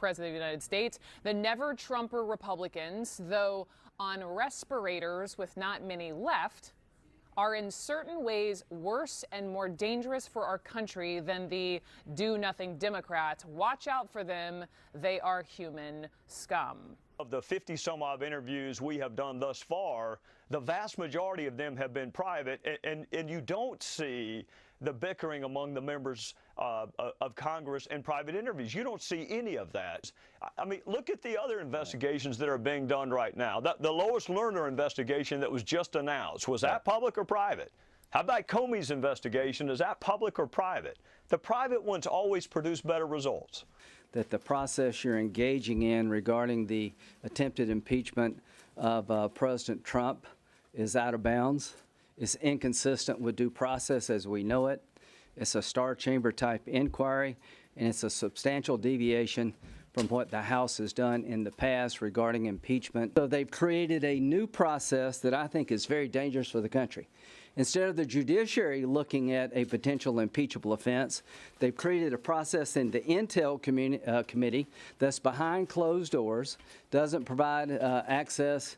President of the United States. The never-Trumper Republicans, though on respirators with not many left, are in certain ways worse and more dangerous for our country than the do-nothing Democrats. Watch out for them. They are human scum. Of the 50-some-odd interviews we have done thus far, the vast majority of them have been private, and you don't see the bickering among the members of Congress in private interviews. You don't see any of that. I mean, look at the other investigations that are being done right now. The Lois Lerner investigation that was just announced, was that public or private? How about Comey's investigation? Is that public or private? The private ones always produce better results. That the process you're engaging in regarding the attempted impeachment of President Trump is out of bounds. It's inconsistent with due process as we know it. It's a Star Chamber type inquiry, and it's a substantial deviation from what the House has done in the past regarding impeachment. So they've created a new process that I think is very dangerous for the country. Instead of the judiciary looking at a potential impeachable offense, they've created a process in the Intel Committee that's behind closed doors, doesn't provide access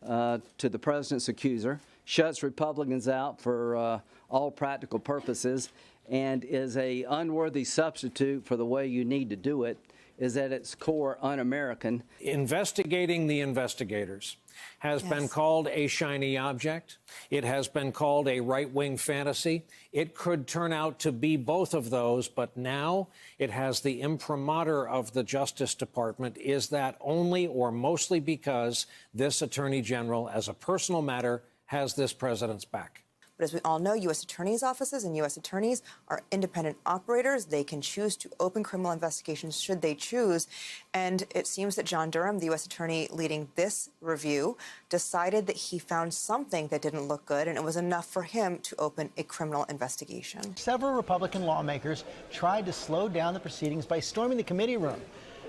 to the president's accuser, shuts Republicans out for all practical purposes, and is a unworthy substitute for the way you need to do it, is at its core un-American. Investigating the investigators has been called a shiny object. It has been called a right-wing fantasy. It could turn out to be both of those, but now it has the imprimatur of the Justice Department. Is that only or mostly because this Attorney General, as a personal matter, has this president's back? But as we all know, U.S. attorneys' offices and U.S. attorneys are independent operators. They can choose to open criminal investigations should they choose. And it seems that John Durham, the U.S. attorney leading this review, decided that he found something that didn't look good, and it was enough for him to open a criminal investigation. Several Republican lawmakers tried to slow down the proceedings by storming the committee room.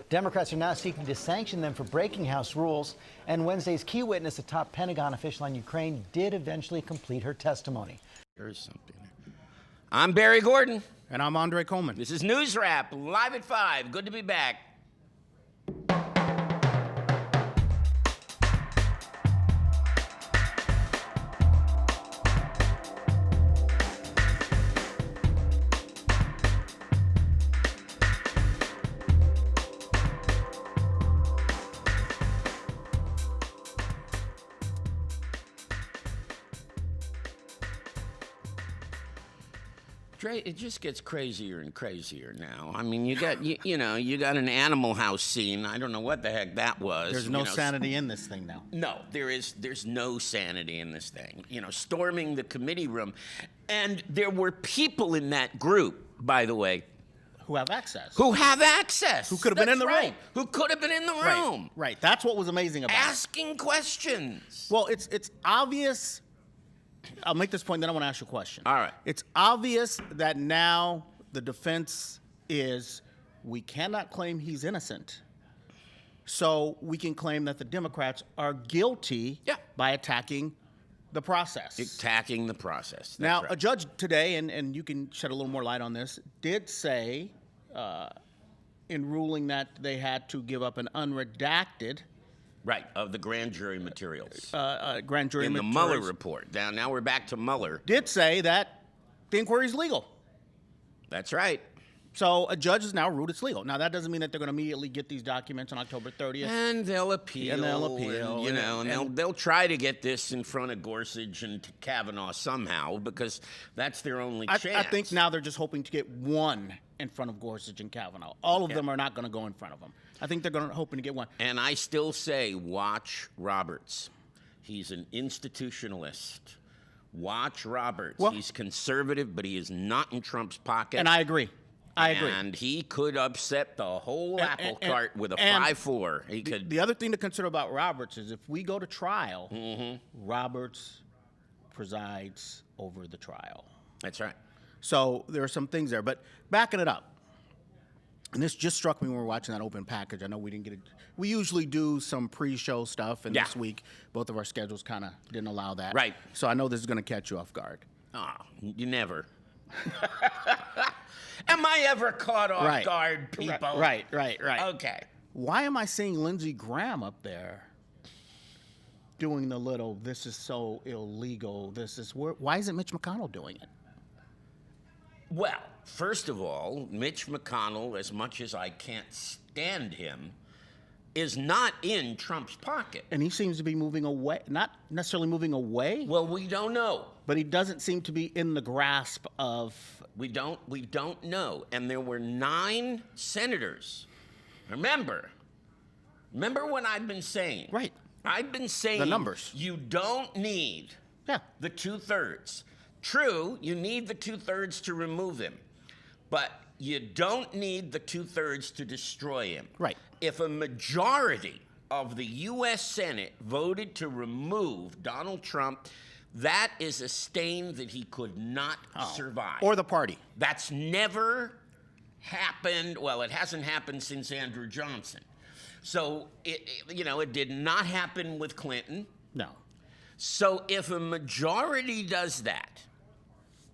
Democrats are now seeking to sanction them for breaking House rules. And Wednesday's key witness, a top Pentagon official on Ukraine, did eventually complete her testimony. There's something. I'm Barry Gordon. And I'm Andre Coleman. This is NewsRap, live at 5. Good to be back. It just gets crazier and crazier now. I mean, you got you got an Animal House scene. I don't know what the heck that was. There's no sanity in this thing now. No, there's no sanity in this thing. Storming the committee room, and there were people in that group, by the way, who have access. Who could have been in the room. Who could have been in the room. Right. That's what was amazing about it. Asking questions. Well, it's obvious. I'll make this point, then I want to ask you a question. All right. It's obvious that now the defense is we cannot claim he's innocent. So we can claim that the Democrats are guilty by attacking the process. Attacking the process. That's now, right. a judge today, and you can shed a little more light on this, did say in ruling that they had to give up an unredacted of the grand jury materials. Grand jury in materials. the Mueller report. Now we're back to Mueller. Did say that the inquiry is legal. That's right. So a judge has now ruled it's legal. Now, that doesn't mean that they're going to immediately get these documents on October 30th. And they'll appeal. And they'll try to get this in front of Gorsuch and Kavanaugh somehow, because that's their only chance. I think now they're just hoping to get one in front of Gorsuch and Kavanaugh. All of them are not going to go in front of them. I think they're hoping to get one. And I still say, watch Roberts. He's an institutionalist. Watch Roberts. Well, he's conservative, but he is not in Trump's pocket. And I agree. And he could upset the whole apple cart with a 5-4. He could. The other thing to consider about Roberts is if we go to trial, Roberts presides over the trial. That's right. So there are some things there. But backing it up, and this just struck me when we were watching that open package. I know we didn't get it. We usually do some pre-show stuff, and this week both of our schedules kind of didn't allow that. Right. So I know this is going to catch you off guard. Oh, you never. Am I ever caught off guard, people? Right. Okay. Why am I seeing Lindsey Graham up there doing the little, this is so illegal, why isn't Mitch McConnell doing it? Well, first of all, Mitch McConnell, as much as I can't stand him, is not in Trump's pocket. And he seems to be moving away, not necessarily moving away. Well, we don't know. But he doesn't seem to be in the grasp of... We don't know. And there were 9 senators. Remember what I've been saying. Right. I've been saying the numbers. You don't need the 2/3. True, you need the 2/3 to remove him, but you don't need the 2/3 to destroy him. Right. If a majority of the U.S. Senate voted to remove Donald Trump, that is a stain that he could not survive. Or the party. That's never happened. Well, it hasn't happened since Andrew Johnson. So, it did not happen with Clinton. No. So if a majority does that,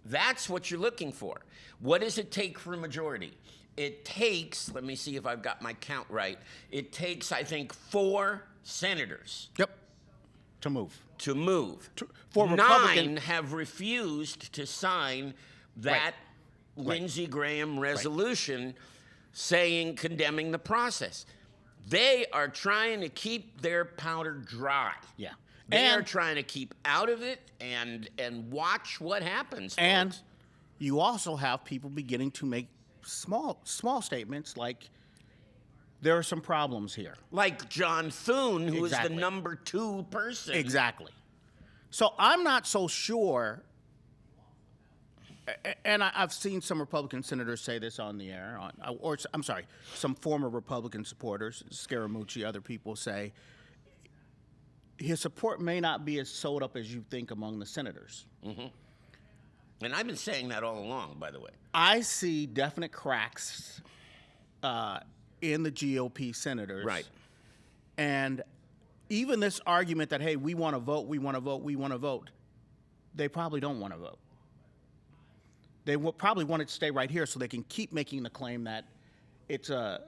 that's what you're looking for. What does it take for a majority? It takes, let me see if I've got my count right, it takes, I think, 4 senators. Yep. To move. For 9 Republican have refused to sign that Lindsey Graham resolution saying, condemning the process. They are trying to keep their powder dry. Yeah. They are trying to keep out of it and watch what happens. And you also have people beginning to make small statements like, there are some problems here. Like John Thune, who is the number 2 person. Exactly. So I'm not so sure, and I've seen some Republican senators say this on the air, some former Republican supporters, Scaramucci, other people say, his support may not be as sewed up as you think among the senators. Mm-hmm. And I've been saying that all along, by the way. I see definite cracks in the GOP senators. Right. And even this argument that, hey, we want to vote, they probably don't want to vote. They will probably want it to stay right here so they can keep making the claim that it's a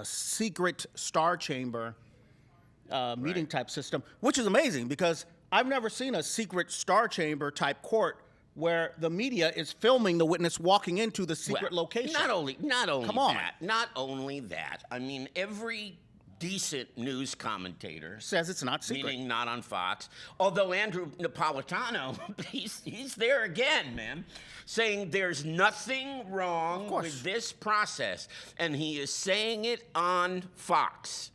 secret star chamber meeting type system, which is amazing because I've never seen a secret star chamber type court where the media is filming the witness walking into the secret location. Not only Come on. that. Not only that. I mean, every decent news commentator says it's not secret. Meaning not on Fox. Although Andrew Napolitano, he's there again, man, saying there's nothing wrong with this process. And he is saying it on Fox.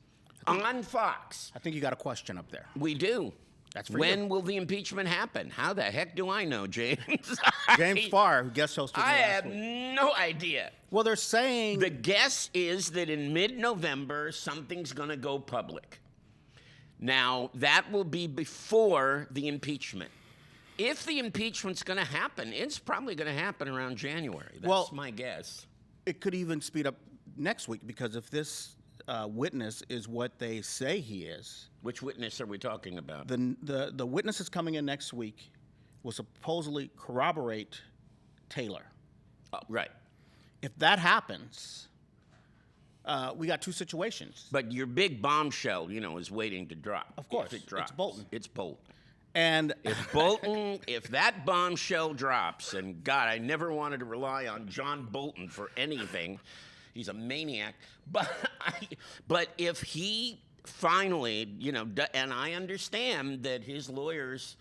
On Fox. I think you got a question up there. We do. That's for when you. will the impeachment happen? How the heck do I know, James? James Farr, who guest hosted I last have week. no idea. Well, they're saying... The guess is that in mid-November, something's going to go public. Now, that will be before the impeachment. If the impeachment's going to happen, it's probably going to happen around January. That's my guess. It could even speed up next week because if this witness is what they say he is... Which witness are we talking about? The witness that's coming in next week will supposedly corroborate Taylor. Oh, right. If that happens, we got 2 situations. But your big bombshell, is waiting to drop. Of course. If it drops. It's Bolton. It's Bolton. And if that bombshell drops, and God, I never wanted to rely on John Bolton for anything. He's a maniac. But if he finally, and I understand that his lawyers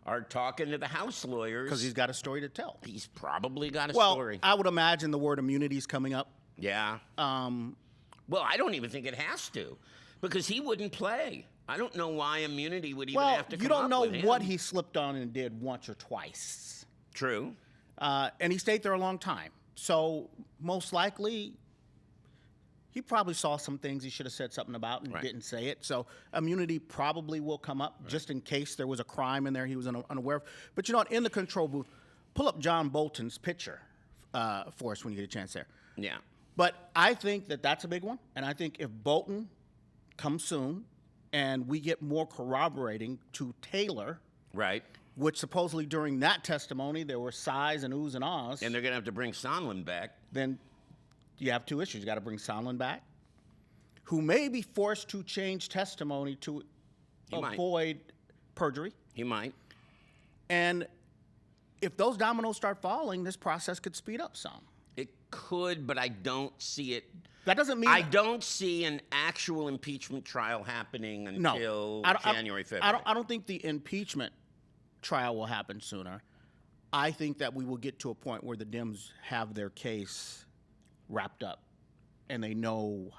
are talking to the House lawyers. Because he's got a story to tell. He's probably got a Well, story. I would imagine the word immunity is coming up. Yeah. Well, I don't even think it has to, because he wouldn't play. I don't know why immunity would even have to come up with him. Well, you don't know what he slipped on and did once or twice. True. And he stayed there a long time. So most likely... He probably saw some things he should have said something about and didn't say it. So immunity probably will come up just in case there was a crime in there he was unaware of. But in the control booth, pull up John Bolton's picture for us when you get a chance there. Yeah. But I think that that's a big one. And I think if Bolton comes soon and we get more corroborating to Taylor. Right. Which supposedly during that testimony there were sighs and oohs and ahs. And they're going to have to bring Sondland back. Then... You have 2 issues. You got to bring Sondland back, who may be forced to change testimony to avoid perjury. He might. And if those dominoes start falling, this process could speed up some. It could, but I don't see it. That doesn't mean I don't see an actual impeachment trial happening until January 5th. I don't think the impeachment trial will happen sooner. I think that we will get to a point where the Dems have their case wrapped up and they know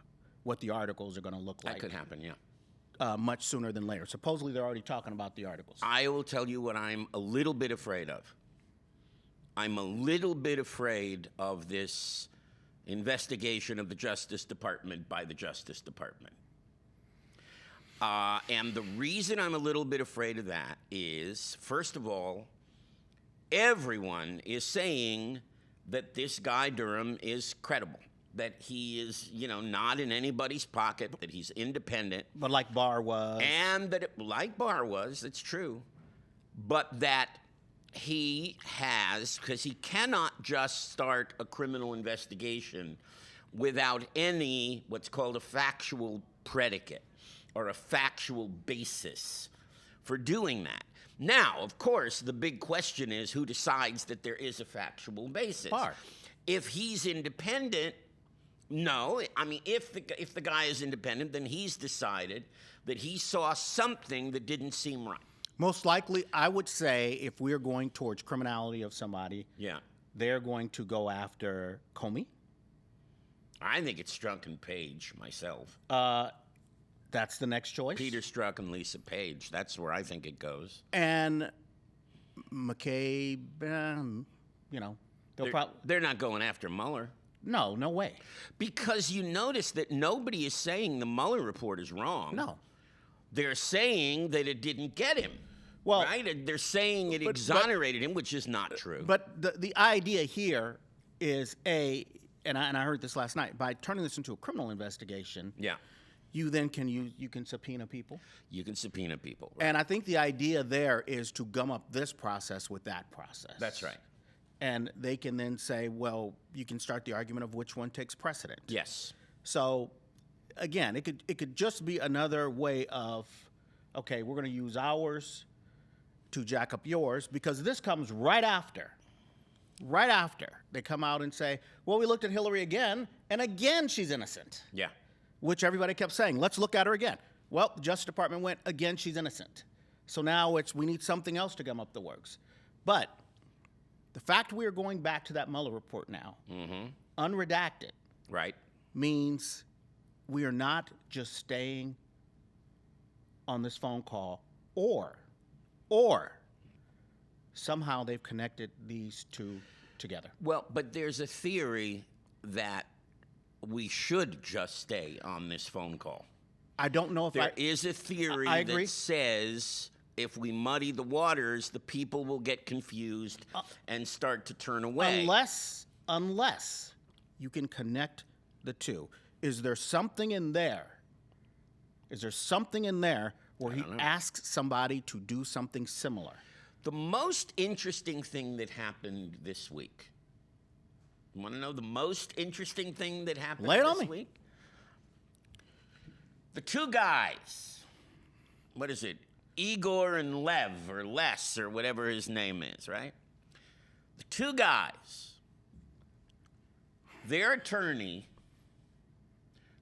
what the articles are going to look like. That could happen, yeah. Much sooner than later. Supposedly, they're already talking about the articles. I will tell you what I'm a little bit afraid of. I'm a little bit afraid of this investigation of the Justice Department by the Justice Department. And the reason I'm a little bit afraid of that is, first of all, everyone is saying that this guy Durham is credible, that he is, not in anybody's pocket, that he's independent. But like Barr was. And that, like Barr was, it's true, but that he has, because he cannot just start a criminal investigation without any what's called a factual predicate or a factual basis for doing that. Now, of course, the big question is who decides that there is a factual basis. Barr. If he's independent, no. I mean, if the guy is independent, then he's decided that he saw something that didn't seem right. Most likely, I would say, if we're going towards criminality of somebody, they're going to go after Comey. I think it's Strzok and Page, myself. That's the next choice. Peter Strzok and Lisa Page. That's where I think it goes. And McCabe, they're not going after Mueller. No way. Because you notice that nobody is saying the Mueller report is wrong. No. They're saying that it didn't get him. Well, right? They're saying it exonerated him, which is not true. But the idea here is, and I heard this last night, by turning this into a criminal investigation, you then you can subpoena people. You can subpoena people. Right. And I think the idea there is to gum up this process with that process. That's right. And they can then say, well, you can start the argument of which one takes precedent. Yes. So, again, it could just be another way of, okay, we're going to use ours to jack up yours, because this comes right after. Right after they come out and say, well, we looked at Hillary again, and again she's innocent. Yeah. Which everybody kept saying, let's look at her again. Well, the Justice Department went, again, she's innocent. So now we need something else to gum up the works. But the fact we are going back to that Mueller report now, unredacted, means we are not just staying on this phone call, or somehow they've connected these two together. Well, but there's a theory that we should just stay on this phone call. I don't know if there is a theory that says if we muddy the waters, the people will get confused and start to turn away. Unless you can connect the two. Is there something in there? Is there something in there where he asks somebody to do something similar? The most interesting thing that happened this week. You want to know the most interesting thing that happened this week? The two guys, what is it? Igor and Lev, or Les, or whatever his name is, right? The two guys, their attorney.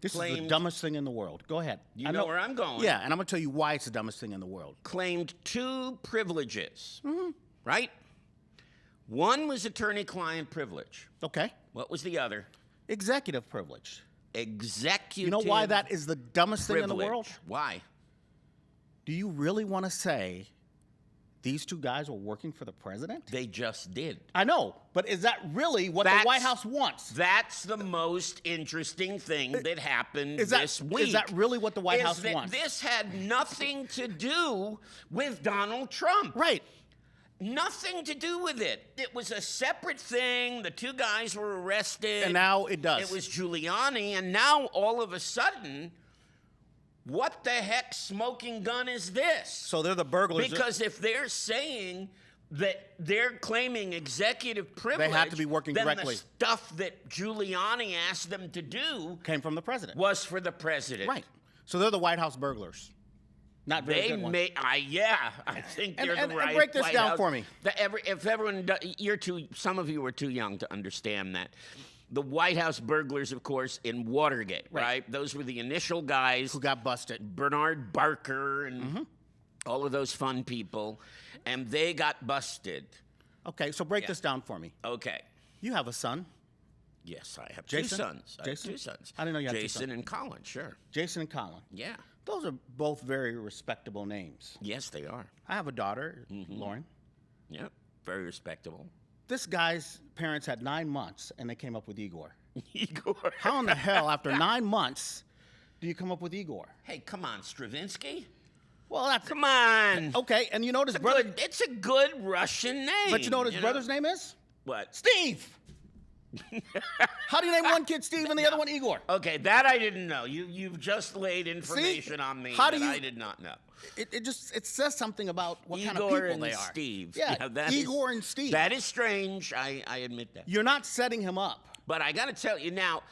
This is the dumbest thing in the world. Go ahead. You know where I'm going. Yeah, and I'm going to tell you why it's the dumbest thing in the world. Claimed two privileges, right? One was attorney-client privilege. Okay. What was the other? Executive privilege. Executive You know why that is the dumbest thing in the world? Why? Do you really want to say these two guys were working for the president? They just did. I know, but is that really what the White House wants? That's the most interesting thing that happened this week. Is that really what the White House wants? This had nothing to do with Donald Trump. Right. Nothing to do with it. It was a separate thing. The two guys were arrested. And now it does. It was Giuliani, and now all of a sudden, what the heck smoking gun is this? So they're the burglars. Because if they're saying that they're claiming executive privilege. They had to be working then directly. The stuff that Giuliani asked them to do Came from the president. was for the president. Right. So they're the White House burglars. Not very They good ones. may, I think they're And the right. break this White down House. for me. If everyone, some of you were too young to understand that. The White House burglars, of course, in Watergate, right? Those were the initial guys Who got busted. Bernard Barker and all of those fun people, and they got busted. Okay, so break this down for me. Okay. You have a son, Yes, I have Jason? two sons. I have Jason? two sons. I didn't know you had two Jason sons. and Colin, sure. Jason and Colin. Yeah. Those are both very respectable names. Yes, they are. I have a daughter, Lauren. Yeah. Very respectable. This guy's parents had 9 months, and they came up with Igor. Igor. How in the hell, after 9 months, do you come up with Igor? Hey, come on, Stravinsky. Well, that's Come on. okay. And you know what his It's a brother? good- it's a good Russian name. But you know what his brother's name is? What? Steve. How do you name one kid Steve and the other one Igor? Okay, that I didn't know. You've just laid information on me How do that you- I did not know. It says something about what kind of Igor people and they are. Steve. Yeah, that is- Igor and Steve. That is strange. I admit that. You're not setting him up. But I got to tell you now.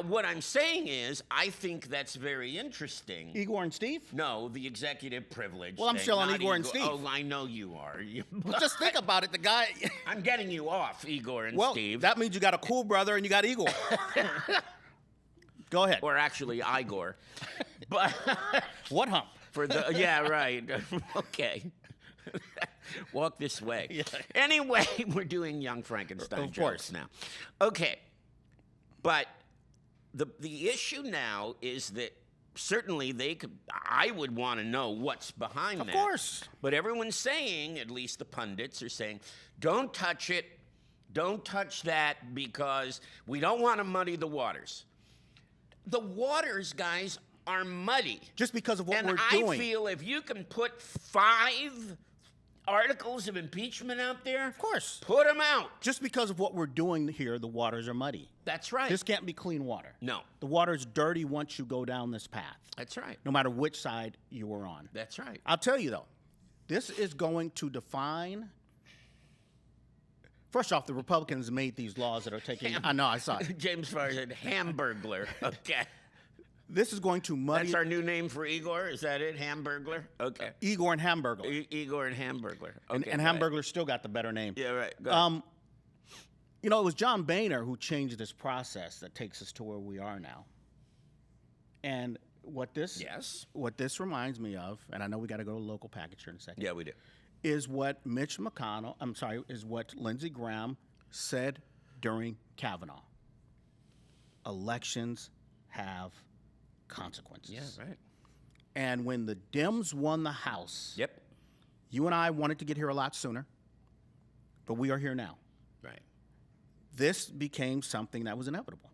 What I'm saying is, I think that's very interesting. Igor and Steve? No, the executive privilege. Well, I'm thing, still on not Igor and Steve. Oh, I know you are. Well, just think about it. The guy. I'm getting you off, Igor and Well, Steve. that means you got a cool brother and you got Igor. Go ahead. Or actually, Igor. But What hump? for the yeah, right. Okay. Walk this way. Yeah. Anyway, we're doing Young Frankenstein Of jokes course. now. Okay. But the issue now is that certainly I would want to know what's behind that. Of course. But everyone's saying, at least the pundits are saying, don't touch it. Don't touch that because we don't want to muddy the waters. The waters, guys, are muddy. Just because of what and we're I doing. feel if you can put 5 articles of impeachment out there, Of course. put them out. Just because of what we're doing here, the waters are muddy. That's right. This can't be clean water. No. The water's dirty once you go down this path, That's right. no matter which side you were on. That's right. I'll tell you, though, this is going to define. First off, the Republicans made these laws that are taking. I know, I saw it. James Farr said Hamburglar. Okay. This is going to muddy. That's our new name for Igor? Is that it? Hamburglar? Okay. Igor and Hamburglar. Igor and Hamburglar. Okay. And go ahead. Hamburglar still got the better name. Yeah, right. Go ahead. You know, it was John Boehner who changed this process that takes us to where we are now. And what this reminds me of, and I know we got to go to local package here in a second. Yeah, we do. Is what is what Lindsey Graham said during Kavanaugh. Elections have consequences. Yeah, right. And when the Dems won the House, Yep. you and I wanted to get here a lot sooner, but we are here now. Right. This became something that was inevitable.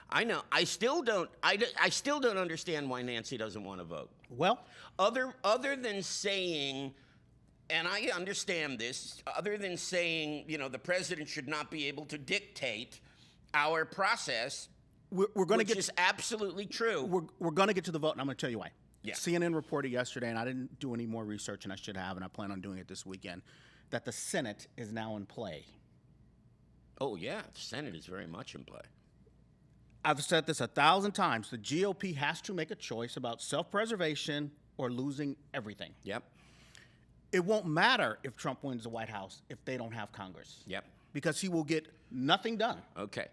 I know. I still don't understand why Nancy doesn't want to vote. Well, Other than saying, and I understand this, other than saying, the president should not be able to dictate our process, we're going to which get is absolutely true. we're going to get to the vote, and I'm going to tell you why. Yeah. CNN reported yesterday, and I didn't do any more research, and I should have, and I plan on doing it this weekend, that the Senate is now in play. Oh, yeah. The Senate is very much in play. I've said this 1,000 times. The GOP has to make a choice about self-preservation or losing everything. Yep. It won't matter if Trump wins the White House if they don't have Congress. Yep. Because he will get nothing done. Okay.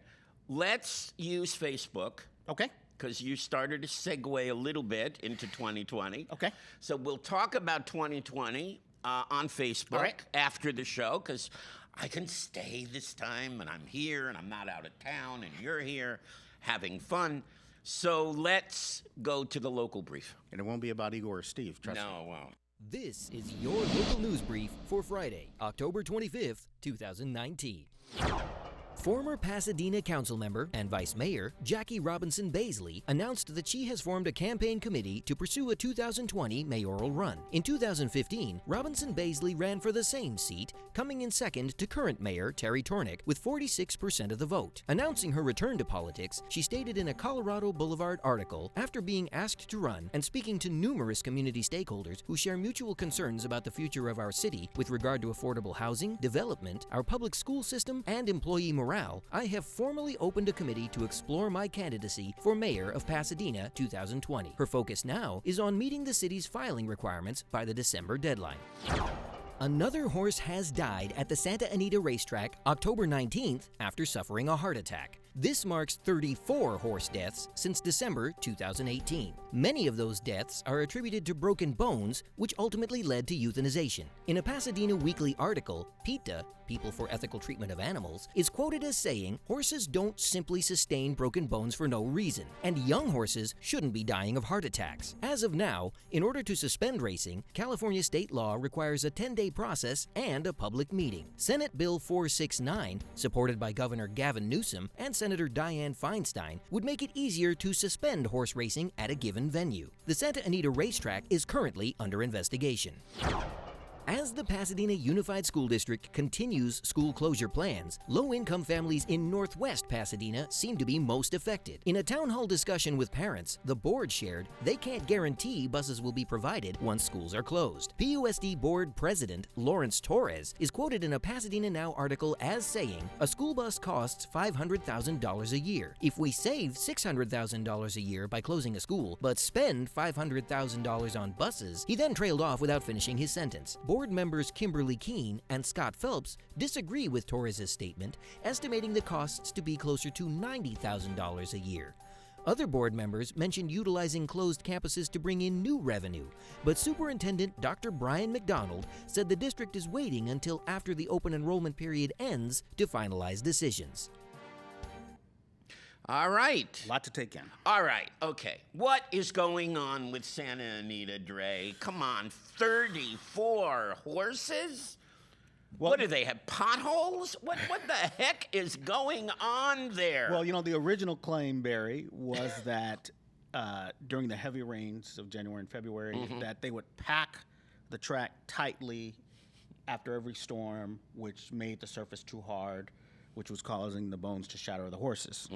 Let's use Facebook. Okay? Because you started to segue a little bit into 2020. Okay. So we'll talk about 2020 on Facebook All right. after the show, because I can stay this time, and I'm here, and I'm not out of town, and you're here having fun. So let's go to the local brief. And it won't be about Igor or Steve, trust me. No, it won't. This is your local news brief for Friday, October 25th, 2019. Former Pasadena councilmember and vice mayor Jackie Robinson Baisley announced that she has formed a campaign committee to pursue a 2020 mayoral run. In 2015, Robinson Baisley ran for the same seat, coming in second to current mayor Terry Tornick with 46% of the vote. Announcing her return to politics, she stated in a Colorado Boulevard article, after being asked to run and speaking to numerous community stakeholders who share mutual concerns about the future of our city with regard to affordable housing, development, our public school system, and employee morale, I have formally opened a committee to explore my candidacy for mayor of Pasadena 2020. Her focus now is on meeting the city's filing requirements by the December deadline. Another horse has died at the Santa Anita racetrack October 19th after suffering a heart attack. This marks 34 horse deaths since December 2018. Many of those deaths are attributed to broken bones, which ultimately led to euthanization. In a Pasadena Weekly article, PETA, People for Ethical Treatment of Animals, is quoted as saying, "Horses don't simply sustain broken bones for no reason, and young horses shouldn't be dying of heart attacks." As of now, in order to suspend racing, California state law requires a 10-day process and a public meeting. Senate Bill 469, supported by Governor Gavin Newsom and Senator Dianne Feinstein, would make it easier to suspend horse racing at a given venue. The Santa Anita racetrack is currently under investigation. As the Pasadena Unified School District continues school closure plans, low-income families in Northwest Pasadena seem to be most affected. In a town hall discussion with parents, the board shared they can't guarantee buses will be provided once schools are closed. PUSD Board President Lawrence Torres is quoted in a Pasadena Now article as saying, "A school bus costs $500,000 a year. If we save $600,000 a year by closing a school, but spend $500,000 on buses," he then trailed off without finishing his sentence. Board members Kimberly Keene and Scott Phelps disagree with Torres' statement, estimating the costs to be closer to $90,000 a year. Other board members mentioned utilizing closed campuses to bring in new revenue, but Superintendent Dr. Brian McDonald said the district is waiting until after the open enrollment period ends to finalize decisions. All right. A lot to take in. All right, okay. What is going on with Santa Anita, Dre? Come on, 34 horses? Well, what do they have, potholes? What the heck is going on there? Well, you know, the original claim, Barry, was that during the heavy rains of January and February, that they would pack the track tightly after every storm, which made the surface too hard, which was causing the bones to shatter the horses.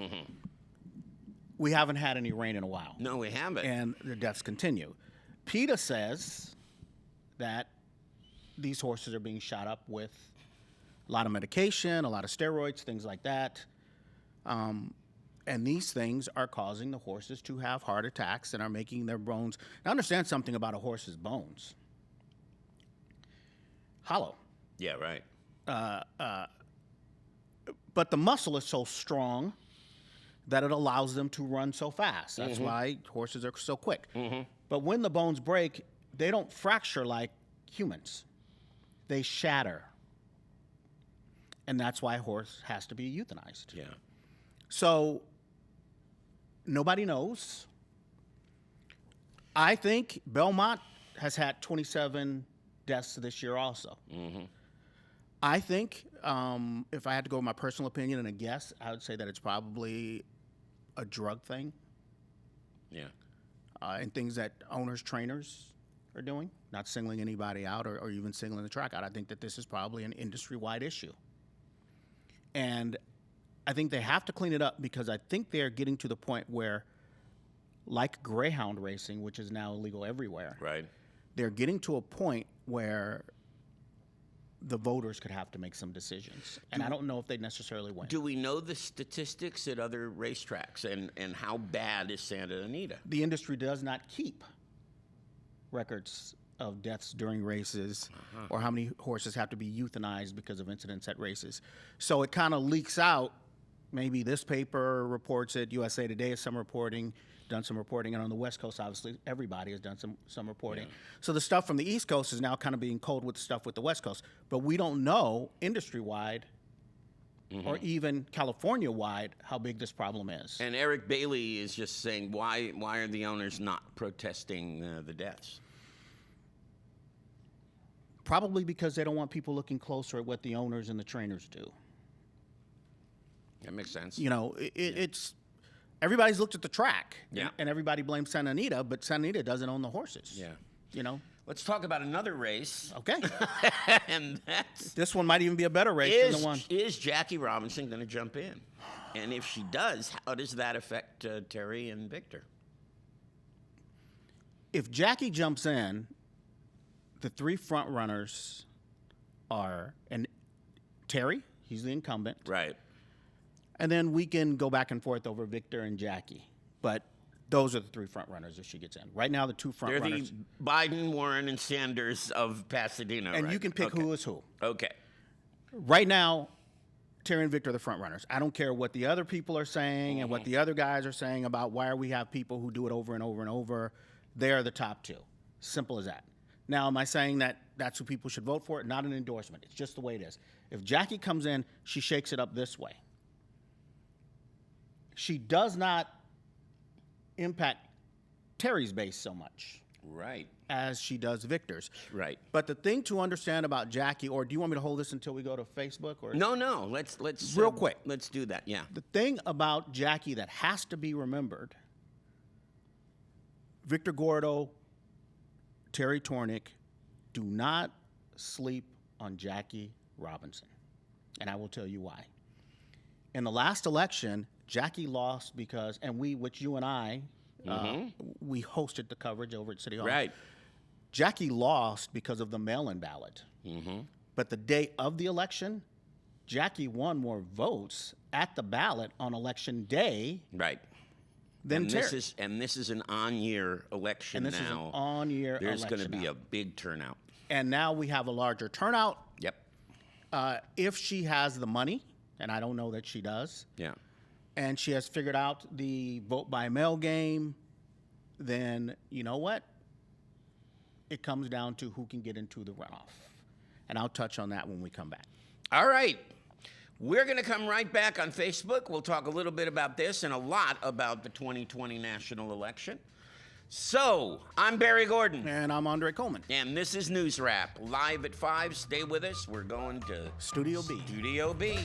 We haven't had any rain in a while. No, we haven't. And the deaths continue. PETA says that these horses are being shot up with a lot of medication, a lot of steroids, things like that. And these things are causing the horses to have heart attacks and are making their bones. Now, understand something about a horse's bones. Hollow. Yeah, right. But the muscle is so strong that it allows them to run so fast. That's why horses are so quick. But when the bones break, they don't fracture like humans. They shatter. And that's why a horse has to be euthanized. Yeah. So nobody knows. I think Belmont has had 27 deaths this year also. I think, if I had to go with my personal opinion and a guess, I would say that it's probably a drug thing. Yeah. And things that owners, trainers are doing, not singling anybody out or even singling the track out. I think that this is probably an industry-wide issue. And I think they have to clean it up because I think they're getting to the point where, like greyhound racing, which is now illegal everywhere, Right. they're getting to a point where the voters could have to make some decisions. And I don't know if they necessarily win. Do we know the statistics at other racetracks and how bad is Santa Anita? The industry does not keep records of deaths during races or how many horses have to be euthanized because of incidents at races. So it kind of leaks out. Maybe this paper reports it, USA Today has done some reporting, and on the West Coast, obviously, everybody has done some reporting. Yeah. So the stuff from the East Coast is now kind of being cold with the stuff with the West Coast. But we don't know industry-wide or even California-wide how big this problem is. And Eric Bailey is just saying, why are the owners not protesting the deaths? Probably because they don't want people looking closer at what the owners and the trainers do. That makes sense. You know, it's everybody's looked at the track, Yeah. and everybody blames Santa Anita, but Santa Anita doesn't own the horses. Yeah. You know. Let's talk about another race. Okay. And that's This one might even be a better race than the one. Is Jackie Robinson going to jump in? And if she does, how does that affect Terry and Victor? If Jackie jumps in, the three front runners are Terry, he's the incumbent. Right. And then we can go back and forth over Victor and Jackie. But those are the three front runners if she gets in. Right now, the two front They're runners. the Biden, Warren, and Sanders of Pasadena, And right? you can pick Okay. who is who. Okay. Right now, Terry and Victor are the front runners. I don't care what the other people are saying and what the other guys are saying about why we have people who do it over and over and over. They're the top two. Simple as that. Now, am I saying that that's who people should vote for? Not an endorsement. It's just the way it is. If Jackie comes in, she shakes it up this way. She does not impact Terry's base so much Right. as she does Victor's. Right. But the thing to understand about Jackie, or do you want me to hold this until we go to Facebook? Or No. Let's Real quick. Let's do that. Yeah. The thing about Jackie that has to be remembered, Victor Gordo, Terry Tornick, do not sleep on Jackie Robinson. And I will tell you why. In the last election, Jackie lost because, and which you and I, we hosted the coverage over at City Hall. Right. Jackie lost because of the mail-in ballot. But the day of the election, Jackie won more votes at the ballot on election day Right. than And Terry. this is an on-year election And this is an now. on-year There's going to election be now. a big turnout. And now we have a larger turnout. Yep. If she has the money, and I don't know that she does, Yeah. and she has figured out the vote by mail game, then you know what? It comes down to who can get into the runoff. And I'll touch on that when we come back. All right. We're going to come right back on Facebook. We'll talk a little bit about this and a lot about the 2020 national election. So, I'm Barry Gordon. And I'm Andre Coleman. And this is NewsRap, live at 5. Stay with us. We're going to Studio B. Studio B.